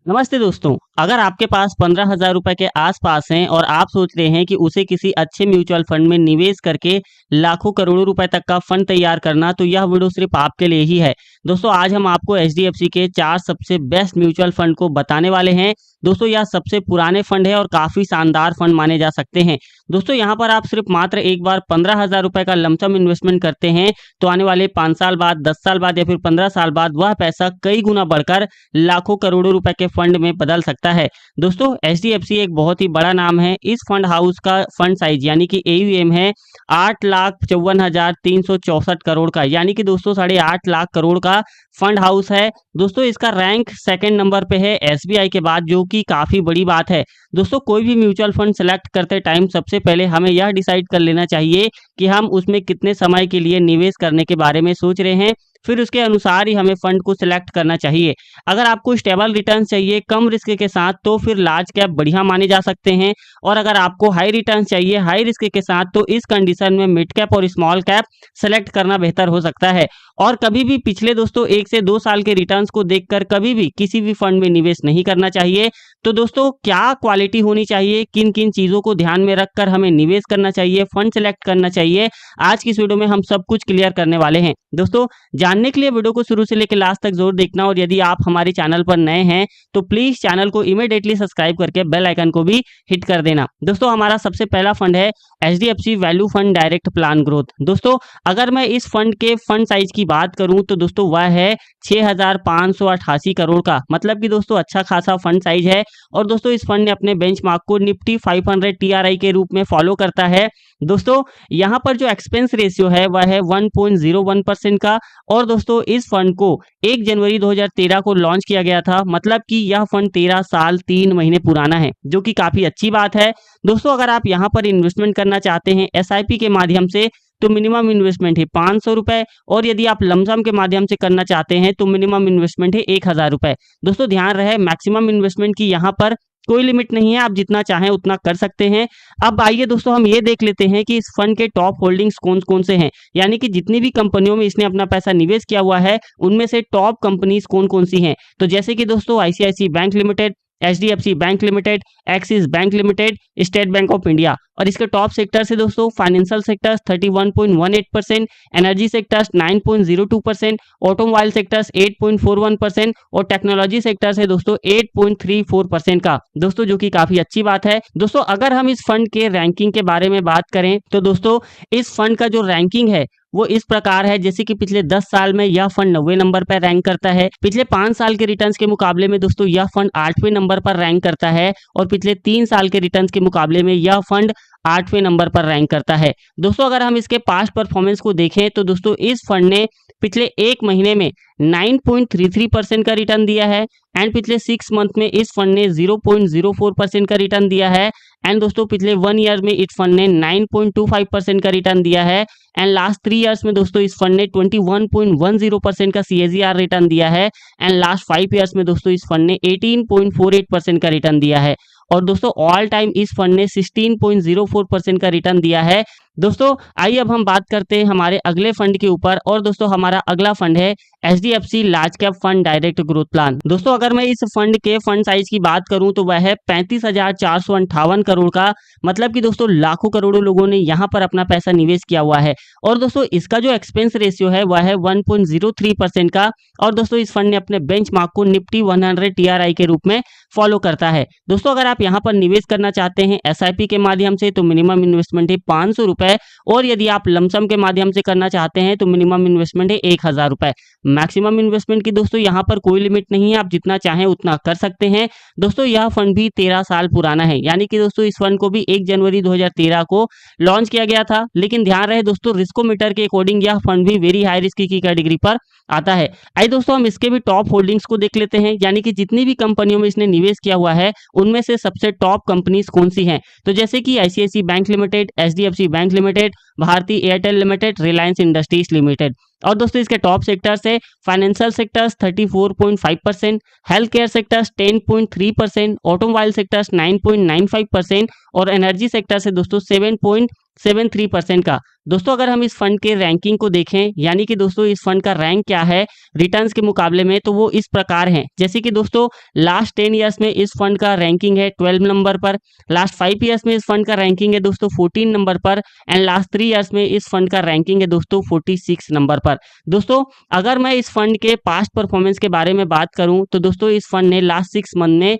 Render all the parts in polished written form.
नमस्ते दोस्तों। अगर आपके पास 15,000 रुपए के आसपास हैं और आप सोच रहे हैं कि उसे किसी अच्छे म्यूचुअल फंड में निवेश करके लाखों करोड़ों रुपए तक का फंड तैयार करना, तो यह वीडियो सिर्फ आपके लिए ही है। दोस्तों, आज हम आपको एचडीएफसी के 4 सबसे बेस्ट म्यूचुअल फंड को बताने वाले हैं। दोस्तों, यह सबसे पुराने फंड है और काफ़ी शानदार फंड माने जा सकते हैं। दोस्तों, यहाँ पर आप सिर्फ मात्र एक बार 15,000 रुपए का लमसम इन्वेस्टमेंट करते हैं, तो आने वाले 5 साल बाद, 10 साल बाद या फिर 15 साल बाद वह पैसा कई गुना बढ़कर लाखों करोड़ों रुपए के फंड में बदल सकता है। दोस्तों, एचडीएफसी एक बहुत ही बड़ा नाम है। इस फंड हाउस का फंड साइज यानी कि एयूएम है 8,54,364 करोड़ का, यानी कि दोस्तों 8.5 लाख करोड़ का फंड हाउस है। दोस्तों, इसका रैंक सेकंड नंबर पे है एसबीआई के बाद, जो कि काफी बड़ी बात है। दोस्तों, कोई भी म्यूचुअल फंड सेलेक्ट करते टाइम सबसे पहले हमें यह डिसाइड कर लेना चाहिए कि हम उसमें कितने समय के लिए निवेश करने के बारे में सोच रहे हैं। फिर उसके अनुसार ही हमें फंड को सिलेक्ट करना चाहिए। अगर आपको स्टेबल रिटर्न चाहिए कम रिस्क के साथ, तो फिर लार्ज कैप बढ़िया माने जा सकते हैं। और अगर आपको हाई रिटर्न चाहिए हाई रिस्क के साथ, तो इस कंडीशन में मिड कैप और स्मॉल कैप सेलेक्ट करना बेहतर हो सकता है। और कभी भी पिछले दोस्तों 1 से 2 साल के रिटर्न्स को देखकर कभी भी किसी भी फंड में निवेश नहीं करना चाहिए। तो दोस्तों, क्या क्वालिटी होनी चाहिए, किन किन चीज़ों को ध्यान में रखकर हमें निवेश करना चाहिए, फंड सेलेक्ट करना चाहिए, आज की इस वीडियो में हम सब कुछ क्लियर करने वाले हैं। दोस्तों, जानने के लिए वीडियो को शुरू से लेकर लास्ट तक जरूर देखना। और यदि आप हमारे चैनल पर नए हैं तो प्लीज चैनल को इमीडिएटली सब्सक्राइब करके बेल आइकन को भी हिट कर देना। दोस्तों, हमारा सबसे पहला फंड है HDFC value fund direct plan growth. दोस्तों, अगर मैं इस फंड के फंड साइज की बात करूं तो दोस्तों वह है 6,588 करोड़ का, मतलब कि दोस्तों अच्छा खासा फंड साइज है। और दोस्तों, इस फंड ने अपने बेंचमार्क को निफ्टी 500 टीआरआई के रूप में फॉलो करता है। दोस्तों, यहाँ पर जो एक्सपेंस रेशियो है वह है 1.01% का। और दोस्तों, इस फंड को 1 जनवरी 2013 को लॉन्च किया गया था, मतलब कि यह फंड 13 साल 3 महीने पुराना है, जो कि काफी अच्छी बात है। दोस्तों, अगर आप यहाँ पर इन्वेस्टमेंट करना चाहते हैं एसआईपी के माध्यम से, तो मिनिमम इन्वेस्टमेंट है 500 रुपए। और यदि आप लमसम के माध्यम से करना चाहते हैं तो मिनिमम इन्वेस्टमेंट है 1,000 रुपए। दोस्तों, ध्यान रहे मैक्सिमम इन्वेस्टमेंट की यहाँ पर कोई लिमिट नहीं है, आप जितना चाहें उतना कर सकते हैं। अब आइए दोस्तों, हम ये देख लेते हैं कि इस फंड के टॉप होल्डिंग्स कौन कौन से हैं, यानी कि जितनी भी कंपनियों में इसने अपना पैसा निवेश किया हुआ है उनमें से टॉप कंपनीज कौन कौन सी हैं। तो जैसे कि दोस्तों ICICI bank limited, HDFC bank limited, Axis bank limited, State Bank of India. और इसके टॉप सेक्टर से दोस्तों financial sectors 31.18%, energy sectors 9.02%, automobile sectors 8.41% और टेक्नोलॉजी सेक्टर से दोस्तों 8.34% का, दोस्तों जो कि काफी अच्छी बात है। दोस्तों, अगर हम इस फंड के रैंकिंग के बारे में बात करें तो दोस्तों इस फंड का जो रैंकिंग है वो इस प्रकार है, जैसे कि पिछले 10 साल में यह फंड 90 नंबर पर रैंक करता है। पिछले 5 साल के रिटर्न्स के मुकाबले में दोस्तों यह फंड 8वें नंबर पर रैंक करता है। और पिछले 3 साल के रिटर्न्स के मुकाबले में यह फंड 8वें नंबर पर रैंक करता है। दोस्तों, अगर हम इसके पास्ट परफॉर्मेंस को देखें तो दोस्तों इस फंड ने पिछले 1 महीने में 9.33% का रिटर्न दिया है। एंड पिछले 6 मंथ में इस फंड ने 0.04% का रिटर्न दिया है। एंड दोस्तों पिछले 1 ईयर में इस फंड ने 9.25% का रिटर्न दिया है। एंड लास्ट 3 इयर्स में दोस्तों इस फंड ने 21.10% का सीएजीआर रिटर्न दिया है। एंड लास्ट 5 इयर्स में दोस्तों इस फंड ने 18.48% का रिटर्न दिया है। और दोस्तों ऑल टाइम इस फंड ने 16.04% का रिटर्न दिया है। दोस्तों, आइए अब हम बात करते हैं हमारे अगले फंड के ऊपर। और दोस्तों, हमारा अगला फंड है HDFC large cap fund direct growth plan. दोस्तों, अगर मैं इस फंड के फंड साइज की बात करूं तो वह है 35,458 करोड़ का, मतलब कि दोस्तों लाखों करोड़ों लोगों ने यहां पर अपना पैसा निवेश किया हुआ है। और दोस्तों इसका जो एक्सपेंस रेशियो है वह है 1.03% का। और दोस्तों इस फंड ने अपने बेंचमार्क को निफ्टी 100 टीआरआई के रूप में फॉलो करता है। दोस्तों, अगर आप यहाँ पर निवेश करना चाहते हैं एसआईपी के माध्यम से तो मिनिमम इन्वेस्टमेंट है 500 रुपए। और यदि आप लमसम के माध्यम से करना चाहते हैं तो मिनिमम इन्वेस्टमेंट है 1,000 रुपए। मैक्सिमम इन्वेस्टमेंट की दोस्तों यहाँ पर कोई लिमिट नहीं है, आप जितना चाहें उतना कर सकते हैं। दोस्तों, यह फंड भी 13 साल पुराना है, यानी कि दोस्तों इस फंड को भी 1 जनवरी 2013 को लॉन्च किया गया था। लेकिन ध्यान रहे दोस्तों रिस्कोमीटर के अकॉर्डिंग यह फंड भी वेरी हाई रिस्क की कैटेगरी पर आता है। आइए दोस्तों हम इसके भी टॉप होल्डिंग्स को देख लेते हैं, यानी कि जितनी भी कंपनियों में इसने निवेश किया हुआ है उनमें से सबसे टॉप कंपनीज कौन सी हैं। तो जैसे कि ICICI bank limited, HDFC bank limited, Bharti Airtel limited, Reliance Industries limited. और दोस्तों इसके टॉप सेक्टर्स है financial sectors 34.5%, health care sectors 10.3%, automobile sectors 9.95% और एनर्जी सेक्टर से दोस्तों 7.73% का। दोस्तों अगर हम इस फंड के रैंकिंग को देखें, यानी कि दोस्तों इस फंड का रैंक क्या है रिटर्न्स के मुकाबले में, तो वो इस प्रकार है। जैसे कि दोस्तों लास्ट 10 ईयर्स में इस फंड का रैंकिंग है 12 नंबर पर, लास्ट 5 ईयर्स में इस फंड का रैंकिंग है दोस्तों 14 नंबर पर, एंड लास्ट 3 ईयर्स में इस फंड का रैंकिंग है दोस्तों 46 नंबर पर। दोस्तों अगर मैं इस फंड के पास्ट परफॉर्मेंस के बारे में बात करूं तो दोस्तों इस फंड ने लास्ट 6 मंथ में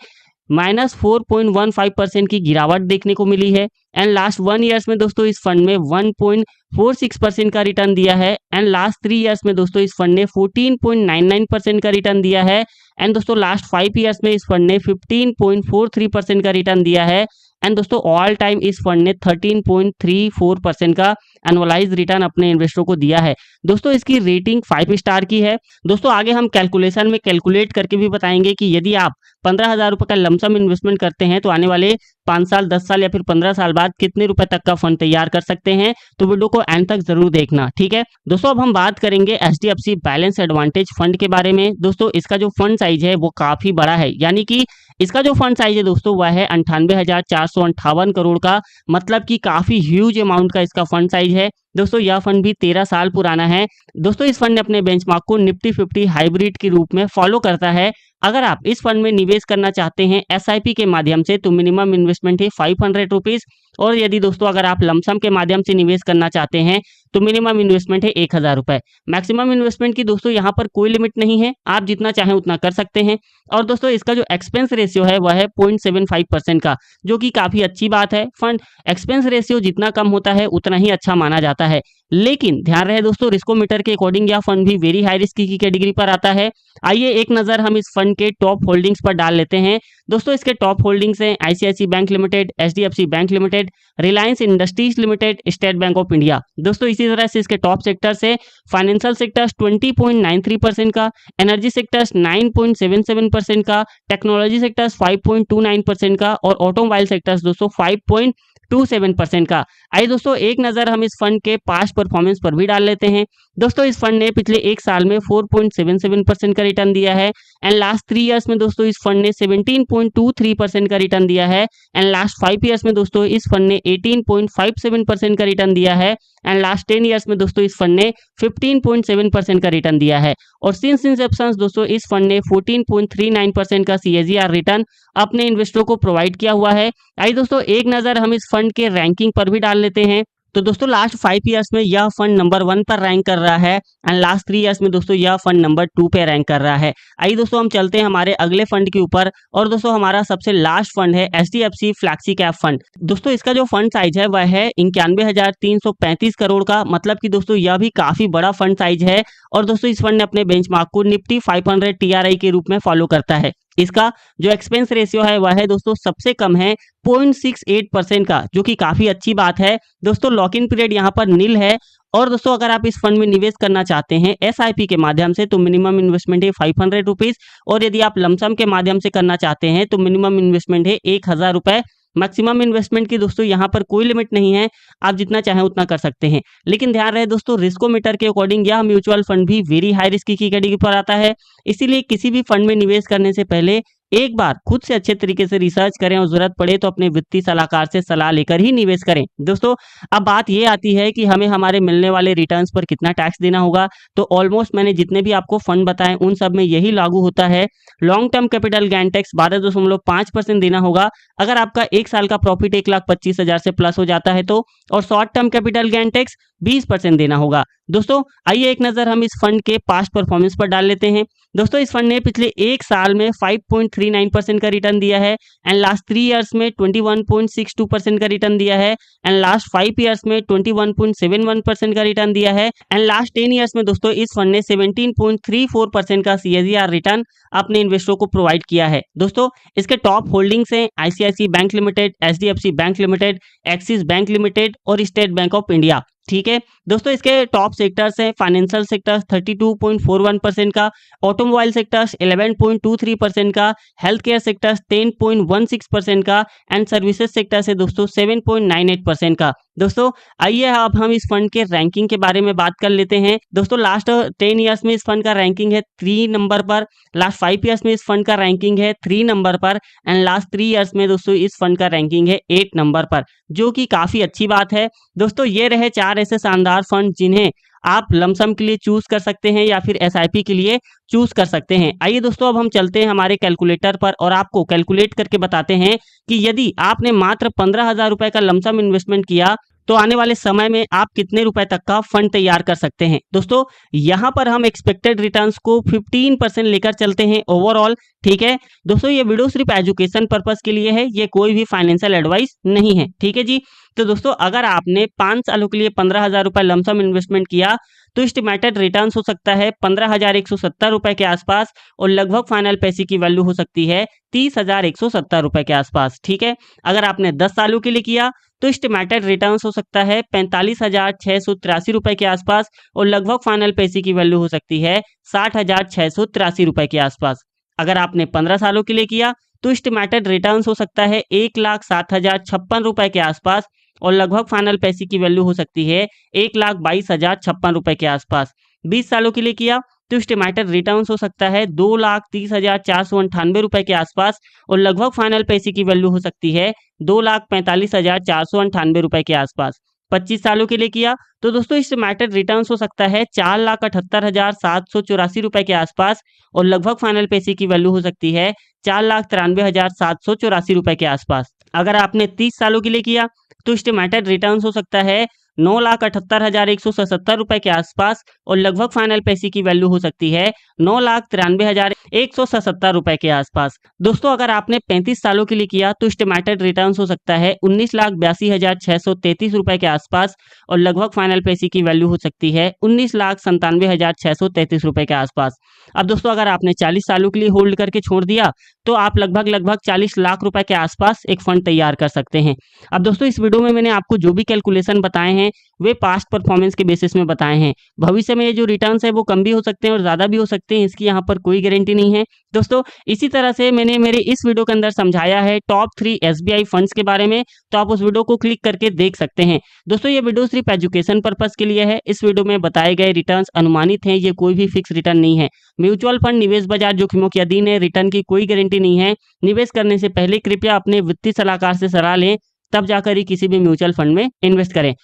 -4.15% की गिरावट देखने को मिली है, एंड लास्ट 1 ईयर्स में दोस्तों इस फंड में 1.46% का रिटर्न दिया है, एंड लास्ट 3 ईयर्स में दोस्तों इस फंड ने 14.99% का रिटर्न दिया है, एंड दोस्तों लास्ट 5 ईयर्स में इस फंड ने 15.43% का रिटर्न दिया है, एंड दोस्तों ऑल टाइम इस फंड ने 13.34% का एनुअलाइज रिटर्न अपने इन्वेस्टरों को दिया है। दोस्तों इसकी रेटिंग 5 स्टार की है। दोस्तों आगे हम कैलकुलेशन में कैलकुलेट करके भी बताएंगे कि यदि आप 15,000 रुपए का लमसम इन्वेस्टमेंट करते हैं तो आने वाले 5 साल, 10 साल या फिर 15 साल बाद कितने रुपए तक का फंड तैयार कर सकते हैं। तो वीडियो को एंड तक जरूर देखना, ठीक है। दोस्तों अब हम बात करेंगे HDFC बैलेंस एडवांटेज फंड के बारे में। दोस्तों इसका जो फंड साइज है वो काफी बड़ा है, यानी कि इसका जो फंड साइज है दोस्तों वह है 98,458 करोड़ का, मतलब कि काफी ह्यूज अमाउंट का इसका फंड साइज है। दोस्तों यह फंड भी 13 साल पुराना है। दोस्तों इस फंड ने अपने बेंचमार्क को निफ्टी 50 हाइब्रिड के रूप में फॉलो करता है। अगर आप इस फंड में निवेश करना चाहते हैं SIP के माध्यम से तो मिनिमम इन्वेस्टमेंट है 500 रुपीज, और यदि दोस्तों अगर आप लमसम के माध्यम से निवेश करना चाहते हैं तो मिनिमम इन्वेस्टमेंट है 1,000 रुपए। मैक्सिमम इन्वेस्टमेंट की दोस्तों यहाँ पर कोई लिमिट नहीं है, आप जितना चाहें उतना कर सकते हैं। और दोस्तों इसका जो एक्सपेंस रेशियो है वह है 0.75% का, जो कि काफी अच्छी बात है। फंड एक्सपेंस रेशियो जितना कम होता है उतना ही अच्छा माना जाता है, लेकिन ध्यान रहे दोस्तों रिस्कोमीटर के अकॉर्डिंग यह फंड भी वेरी हाई रिस्क की कैटेगरी पर आता है। आइए एक नजर हम इस फंड के टॉप होल्डिंग्स पर डाल लेते हैं। दोस्तों इसके टॉप होल्डिंग्स हैं ICICI bank limited, HDFC bank limited, Reliance Industries limited, State Bank of India. दोस्तों इसी तरह से इसके टॉप सेक्टर्स है फाइनेंशियल सेक्टर्स 20.93% का, एनर्जी सेक्टर्स 9.77% का, टेक्नोलॉजी सेक्टर्स 5.29% का, और ऑटोमोबाइल सेक्टर्स दोस्तों 5.27% का। आइए दोस्तों एक नजर हम इस फंड के पास्ट परफॉर्मेंस पर भी डाल लेते हैं। दोस्तों इस फंड ने पिछले एक साल में 4.77% का रिटर्न दिया है, एंड लास्ट 3 ईयर्स में दोस्तों इस फंड ने 17.23% का रिटर्न दिया है, एंड लास्ट 5 ईयर्स में दोस्तों इस फंड ने 18.57% का रिटर्न दिया है, एंड लास्ट 10 ईयर्स में दोस्तों इस फंड ने 15.7% का रिटर्न दिया है, और सिंस इंसेप्शन दोस्तों इस फंड ने 14.39% का CAGR रिटर्न अपने इन्वेस्टरों को प्रोवाइड किया हुआ है। आइए दोस्तों एक नजर हम इस फंड के रैंकिंग पर भी डाल लेते हैं। तो दोस्तों लास्ट 5 ईयर्स में यह फंड नंबर 1 पर रैंक कर रहा है, एंड लास्ट 3 ईयर्स में दोस्तों यह फंड नंबर 2 पे रैंक कर रहा है। आइए दोस्तों हम चलते हैं हमारे अगले फंड के ऊपर, और दोस्तों हमारा सबसे लास्ट फंड है HDFC फ्लैक्सी कैप फंड। दोस्तों इसका जो फंड साइज है वह है 91,335 करोड़ का, मतलब कि दोस्तों यह भी काफी बड़ा फंड साइज है, और दोस्तों इस फंड ने अपने बेंचमार्क को निफ्टी 500 TRI के रूप में फॉलो करता है। इसका जो एक्सपेंस रेशियो है वह है दोस्तों सबसे कम है 0.68% का, जो कि काफी अच्छी बात है। दोस्तों लॉक इन पीरियड यहाँ पर नील है, और दोस्तों अगर आप इस फंड में निवेश करना चाहते हैं SIP के माध्यम से तो मिनिमम इन्वेस्टमेंट है 500 रुपीज, और यदि आप लमसम के माध्यम से करना चाहते हैं तो मिनिमम इन्वेस्टमेंट है 1,000 रुपए। मैक्सिमम इन्वेस्टमेंट की दोस्तों यहाँ पर कोई लिमिट नहीं है, आप जितना चाहें उतना कर सकते हैं। लेकिन ध्यान रहे दोस्तों रिस्कोमीटर के अकॉर्डिंग यह म्यूचुअल फंड भी वेरी हाई रिस्क की कैटेगरी पर आता है, इसीलिए किसी भी फंड में निवेश करने से पहले एक बार खुद से अच्छे तरीके से रिसर्च करें, और जरूरत पड़े तो अपने वित्तीय सलाहकार से सलाह लेकर ही निवेश करें। दोस्तों अब बात ये आती है कि हमें हमारे मिलने वाले रिटर्न्स पर कितना टैक्स देना होगा। तो ऑलमोस्ट मैंने जितने भी आपको फंड बताए उन सब में यही लागू होता है। Long term capital gain tax 12.5% देना होगा अगर आपका एक साल का प्रॉफिट 1,25,000 से प्लस हो जाता है तो, और short term capital gain tax 20% देना होगा। दोस्तों आइए एक नजर हम इस फंड के पास्ट परफॉर्मेंस पर डाल लेते हैं। दोस्तों इस फंड ने पिछले एक साल में 5.39% का रिटर्न दिया है, एंड लास्ट 3 ईयर्स में 21.62% का रिटर्न दिया है, एंड लास्ट 5 ईयर्स में 21.71% का रिटर्न दिया है, एंड लास्ट 10 ईयर्स में दोस्तों इस फंड ने 17.34% का CAGR रिटर्न अपने इन्वेस्टरों को प्रोवाइड किया है। दोस्तों इसके टॉप होल्डिंग्स हैं ICICI bank limited, HDFC bank limited, Axis bank limited और स्टेट बैंक ऑफ इंडिया। ठीक है दोस्तों इसके टॉप सेक्टर्स हैं फाइनेंशियल सेक्टर्स 32.41% का, ऑटोमोबाइल सेक्टर्स 11.23% का, हेल्थ केयर सेक्टर्स 10.16% का, एंड सर्विसेज सेक्टर से दोस्तों 7.98% का। दोस्तों आइए अब हम इस फंड के रैंकिंग के बारे में बात कर लेते हैं। दोस्तों लास्ट 10 इयर्स में इस फंड का रैंकिंग है 3 नंबर पर, लास्ट 5 इयर्स में इस फंड का रैंकिंग है 3 नंबर पर एंड लास्ट 3 इयर्स में दोस्तों इस फंड का रैंकिंग है 8 नंबर पर, जो कि काफ़ी अच्छी बात है। दोस्तों ये रहे 4 ऐसे शानदार फंड जिन्हें आप लमसम के लिए चूज़ कर सकते हैं या फिर एसआईपी के लिए चूज़ कर सकते हैं। आइए दोस्तों अब हम चलते हैं हमारे कैलकुलेटर पर और आपको कैलकुलेट करके बताते हैं कि यदि आपने मात्र 15,000 रुपए का लमसम इन्वेस्टमेंट किया तो आने वाले समय में आप कितने रुपए तक का फंड तैयार कर सकते हैं। दोस्तों यहाँ पर हम एक्सपेक्टेड रिटर्न्स को 15% लेकर चलते हैं ओवरऑल, ठीक है। दोस्तों ये वीडियो सिर्फ एजुकेशन पर्पस के लिए है, ये कोई भी फाइनेंशियल एडवाइस नहीं है, ठीक है जी। तो दोस्तों अगर आपने 5 सालों के लिए 15,000 रुपए लमसम इन्वेस्टमेंट किया तो एस्टिमेटेड रिटर्न्स हो सकता है 15,170 रुपए के आसपास और लगभग फाइनल पैसे की वैल्यू हो सकती है 30,170 रुपए के आसपास, ठीक है। अगर आपने 10 सालों के लिए किया तो एस्टिमेटेड रिटर्न्स हो सकता है 45,683 रुपए के आसपास और लगभग फाइनल पैसे की वैल्यू हो सकती है 60,683 रुपए के आसपास। अगर आपने 15 सालों के लिए किया तो एस्टिमेटेड रिटर्न्स हो सकता है 1,07,056 रुपए के आसपास और लगभग फाइनल पैसे की वैल्यू हो सकती है 1,22,056 रुपए के आसपास। 20 सालों के लिए किया तो एस्टिमेटेड रिटर्न्स हो सकता है 2,30,498 रुपए के आसपास और लगभग फाइनल पैसे की वैल्यू हो सकती है 2,45,498 रुपए के आसपास। 25 सालों के लिए किया तो दोस्तों एस्टिमेटेड रिटर्न्स हो सकता है 4,78,784 रुपए के आसपास और लगभग फाइनल पैसे की वैल्यू हो सकती है 4,93,784 रुपए के आसपास। अगर आपने 30 सालों के लिए किया तो एस्टिमेटेड रिटर्न्स हो सकता है 9,78,177 रुपए के आसपास और लगभग फाइनल पैसे की वैल्यू हो सकती है 9,93,177 रुपए के आसपास। दोस्तों अगर आपने 35 सालों के लिए किया तो एस्टिमेटेड रिटर्न्स हो सकता है 19,82,633 रुपए के आसपास और लगभग फाइनल पैसे की वैल्यू हो सकती है 19,97,633 रुपए के आसपास। अब दोस्तों अगर आपने 40 सालों के लिए होल्ड करके छोड़ दिया तो आप लगभग 40 लाख रुपए के आसपास एक फंड तैयार कर सकते हैं। अब दोस्तों इस वीडियो में मैंने आपको जो भी कैलकुलेशन बताए हैं वे पास्ट परफॉर्मेंस के बेसिस में बताए हैं। भविष्य में ये जो रिटर्न्स है वो कम भी हो सकते हैं और ज़्यादा भी हो सकते हैं, इसकी यहाँ पर कोई गारंटी नहीं है। दोस्तों इसी तरह से मैंने मेरे इस वीडियो के अंदर समझाया है टॉप 3 एसबीआई फंड्स के बारे में, तो आप उस वीडियो को क्लिक करके देख सकते हैं। दोस्तों ये वीडियो सिर्फ एजुकेशन पर्पस के लिए है। इस वीडियो में बताए गए रिटर्न्स अनुमानित हैं, ये कोई भी फिक्स रिटर्न नहीं है। म्यूचुअल फंड निवेश बाजार जोखिमों के अधीन है, रिटर्न की कोई गारंटी नहीं है। निवेश करने से पहले कृपया अपने वित्तीय सलाहकार से सलाह लें, तब जाकर ही किसी भी म्यूचुअल फंड में इन्वेस्ट करें।